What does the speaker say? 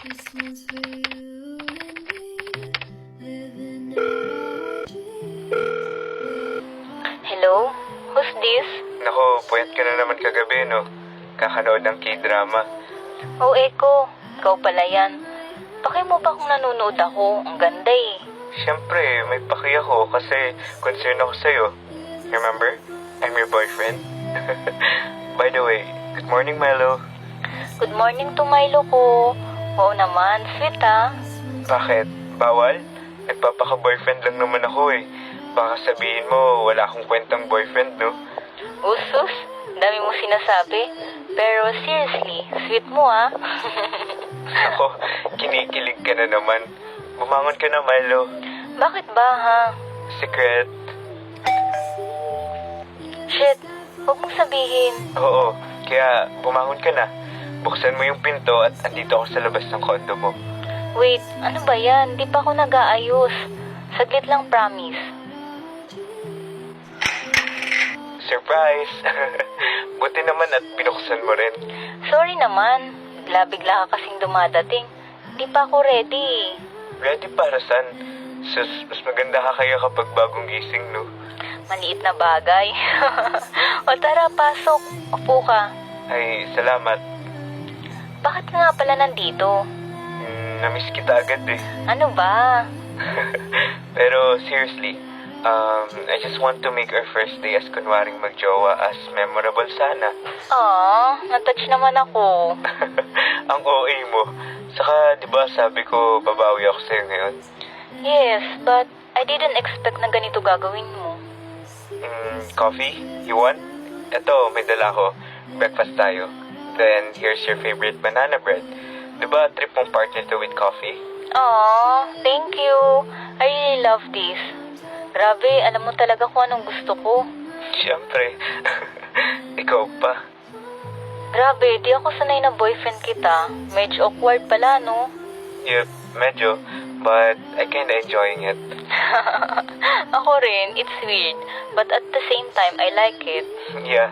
This one's for you and me, living our dreams. Hello? Who's this? Nako, puyat ka na naman kagabi, no? Kakanood ng K-drama. Oh, Echo. Ikaw pala yan. Paki mo ba kung nanonood ako? Ang ganda eh. Siyempre, may paki ako kasi concern ako sa'yo. Remember? I'm your boyfriend. By the way, good morning, Milo. Good morning to Milo ko. Oo naman, sweet ah. Bakit? Bawal? Nagpapaka-boyfriend lang naman ako eh. Baka sabihin mo, wala akong kwentang boyfriend, no? Usus, dami mo sinasabi. Pero seriously, sweet mo ah. Ako, kinikilig ka na naman. Bumangon ka na, Milo. Bakit ba ha? Secret. Shit, huwag mong sabihin. Oo, kaya bumangon ka na. Buksan mo yung pinto at andito ako sa labas ng kondo mo. Wait, ano ba yan? Di pa ako nag-aayos. Saglit lang, promise. Surprise! Buti naman at binuksan mo rin. Sorry naman. Bigla-bigla ka kasing dumadating. Di pa ako ready. Ready para saan? Sus, mas maganda ka kaya kapag bagong gising, no? Maliit na bagay. O tara, pasok. Upo ka. Ay, salamat. Bakit ka nga pala nandito? Namiss kita agad eh. Ano ba? Pero seriously, I just want to make our first day as kunwaring magjowa as memorable sana. Natouch naman ako. Ang OA mo. Saka, di ba sabi ko, babawi ako sa'yo ngayon? Yes, but I didn't expect na ganito gagawin mo. Coffee? You want? Eto, may dala ko. Breakfast tayo. Then, here's your favorite banana bread. Di ba trip mong partner to with coffee? Thank you. I really love this. Grabe, alam mo talaga kung anong gusto ko. Siyempre. Ikaw pa. Grabe, di ako sanay na boyfriend kita. Medyo awkward pala, no? Yep, medyo. But I kinda enjoying it. Ako rin, it's weird. But at the same time, I like it. Yeah.